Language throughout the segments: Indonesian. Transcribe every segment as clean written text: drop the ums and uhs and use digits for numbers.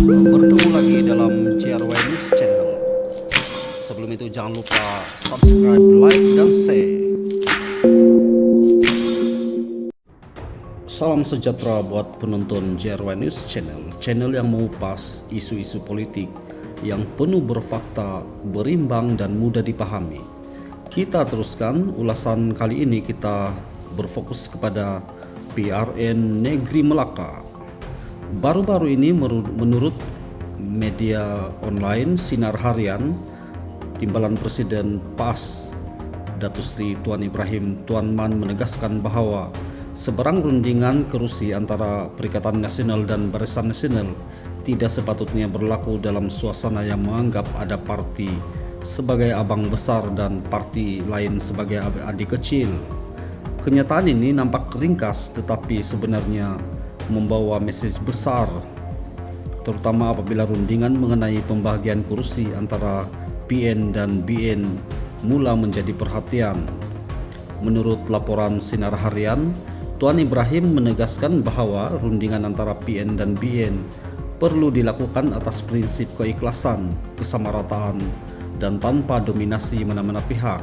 Bertemu lagi dalam CRY News Channel. Sebelum itu jangan lupa subscribe, like, dan share. Salam sejahtera buat penonton CRY News Channel, channel yang mengupas isu-isu politik yang penuh berfakta, berimbang, dan mudah dipahami. Kita teruskan ulasan kali ini, kita berfokus kepada PRN Negeri Melaka. Baru-baru ini menurut media online Sinar Harian, Timbalan Presiden PAS Datuk Seri Tuan Ibrahim Tuan Man menegaskan bahwa seberang rundingan kerusi antara Perikatan Nasional dan Barisan Nasional tidak sepatutnya berlaku dalam suasana yang menganggap ada parti sebagai abang besar dan parti lain sebagai adik kecil. Kenyataan ini nampak ringkas tetapi sebenarnya membawa mesej besar, terutama apabila rundingan mengenai pembagian kursi antara PN dan BN mula menjadi perhatian. Menurut laporan Sinar Harian, Tuan Ibrahim menegaskan bahwa rundingan antara PN dan BN perlu dilakukan atas prinsip keikhlasan, kesamarataan, dan tanpa dominasi mana-mana pihak.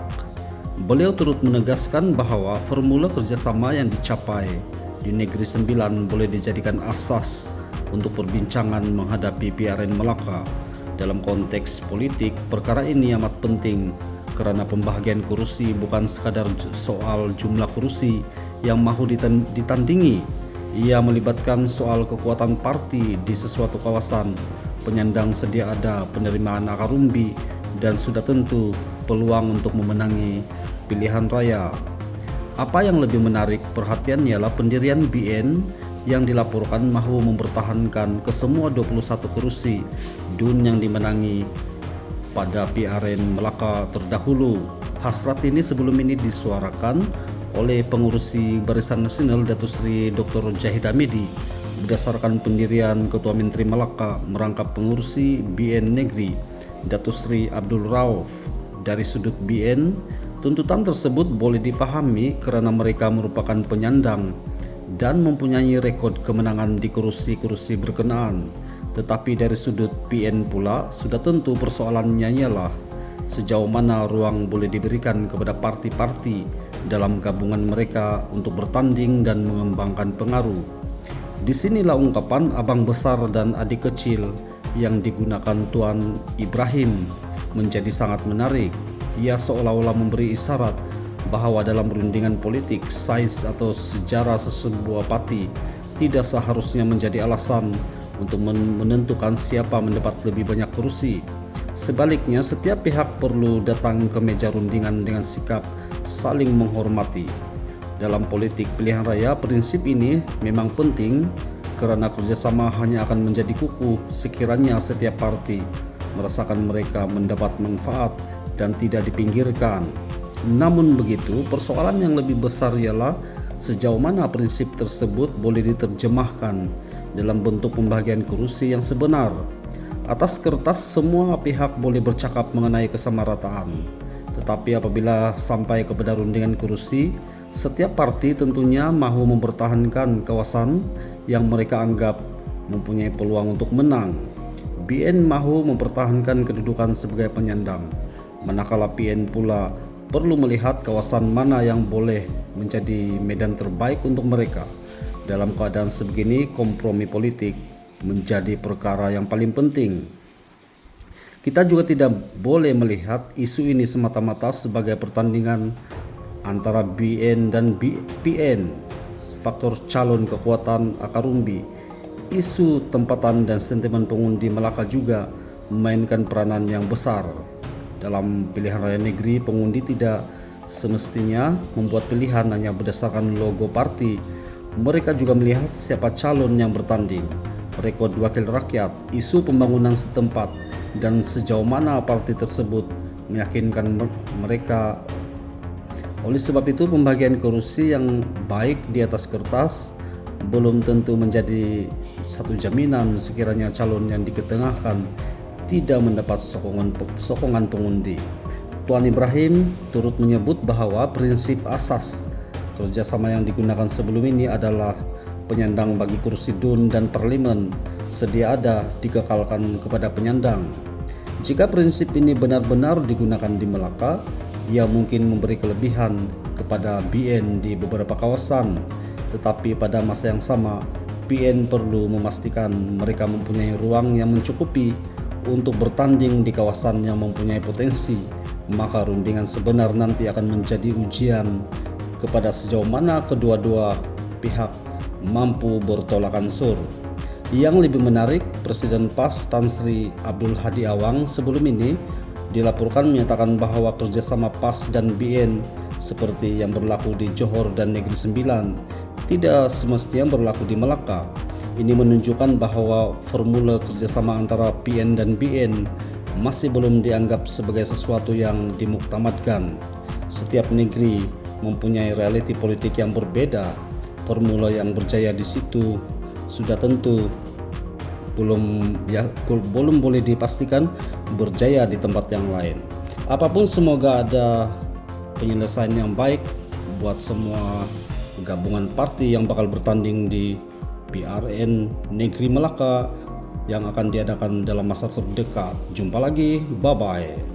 Beliau turut menegaskan bahwa formula kerjasama yang dicapai di Negeri Sembilan boleh dijadikan asas untuk perbincangan menghadapi PRN Melaka. Dalam konteks politik, perkara ini amat penting karena pembagian kursi bukan sekadar soal jumlah kursi yang mahu ditandingi. Ia melibatkan soal kekuatan parti di sesuatu kawasan, penyandang sedia ada, penerimaan akar umbi, dan sudah tentu peluang untuk memenangi pilihan raya. Apa yang lebih menarik perhatian ialah pendirian BN yang dilaporkan mahu mempertahankan kesemua 21 kursi DUN yang dimenangi pada PRN Melaka terdahulu. Hasrat ini sebelum ini disuarakan oleh pengurusi Barisan Nasional Datuk Seri Dr. Jahid Hamidi berdasarkan pendirian Ketua Menteri Melaka merangkap pengurusi BN Negeri Datuk Seri Abdul Rauf. Dari sudut BN, tuntutan tersebut boleh dipahami karena mereka merupakan penyandang dan mempunyai rekod kemenangan di kursi-kursi berkenaan. Tetapi dari sudut PN pula, sudah tentu persoalannya ialah sejauh mana ruang boleh diberikan kepada parti-parti dalam gabungan mereka untuk bertanding dan mengembangkan pengaruh. Disinilah ungkapan abang besar dan adik kecil yang digunakan Tuan Ibrahim menjadi sangat menarik. Ia seolah-olah memberi isyarat bahwa dalam rundingan politik, saiz atau sejarah sebuah parti tidak seharusnya menjadi alasan untuk menentukan siapa mendapat lebih banyak kursi. Sebaliknya, setiap pihak perlu datang ke meja rundingan dengan sikap saling menghormati. Dalam politik pilihan raya, prinsip ini memang penting karena kerjasama hanya akan menjadi kukuh sekiranya setiap parti merasakan mereka mendapat manfaat dan tidak dipinggirkan. Namun begitu, persoalan yang lebih besar ialah sejauh mana prinsip tersebut boleh diterjemahkan dalam bentuk pembagian kursi yang sebenar. Atas kertas, semua pihak boleh bercakap mengenai kesamarataan, tetapi apabila sampai kepada rundingan kursi, setiap parti tentunya mahu mempertahankan kawasan yang mereka anggap mempunyai peluang untuk menang. BN mahu mempertahankan kedudukan sebagai penyandang, manakala PN pula perlu melihat kawasan mana yang boleh menjadi medan terbaik untuk mereka. Dalam keadaan sebegini, kompromi politik menjadi perkara yang paling penting. Kita juga tidak boleh melihat isu ini semata-mata sebagai pertandingan antara BN dan PN. Faktor calon, kekuatan akar umbi, isu tempatan dan sentimen pengundi Melaka juga memainkan peranan yang besar. Dalam pilihan raya negeri, pengundi tidak semestinya membuat pilihan hanya berdasarkan logo parti. Mereka juga melihat siapa calon yang bertanding, rekod wakil rakyat, isu pembangunan setempat, dan sejauh mana parti tersebut meyakinkan mereka. Oleh sebab itu, pembagian kursi yang baik di atas kertas belum tentu menjadi satu jaminan sekiranya calon yang diketengahkan tidak mendapat sokongan pengundi. Tuan Ibrahim turut menyebut bahwa prinsip asas kerjasama yang digunakan sebelum ini adalah penyandang bagi kursi DUN dan parlemen sedia ada dikekalkan kepada penyandang. Jika prinsip ini benar-benar digunakan di Melaka, ia mungkin memberi kelebihan kepada BN di beberapa kawasan, tetapi pada masa yang sama BN perlu memastikan mereka mempunyai ruang yang mencukupi untuk bertanding di kawasan yang mempunyai potensi. Maka rundingan sebenar nanti akan menjadi ujian kepada sejauh mana kedua-dua pihak mampu bertolak ansur. Yang lebih menarik, Presiden PAS Tan Sri Abdul Hadi Awang sebelum ini dilaporkan menyatakan bahwa kerjasama PAS dan BN seperti yang berlaku di Johor dan Negeri Sembilan tidak semestinya berlaku di Melaka. Ini menunjukkan bahwa formula kerjasama antara PN dan BN masih belum dianggap sebagai sesuatu yang dimuktamadkan. Setiap negeri mempunyai realiti politik yang berbeda. Formula yang berjaya di situ sudah tentu belum boleh dipastikan berjaya di tempat yang lain. Apapun, semoga ada penyelesaian yang baik buat semua gabungan parti yang bakal bertanding di PRN Negeri Melaka yang akan diadakan dalam masa terdekat. Jumpa lagi, bye bye.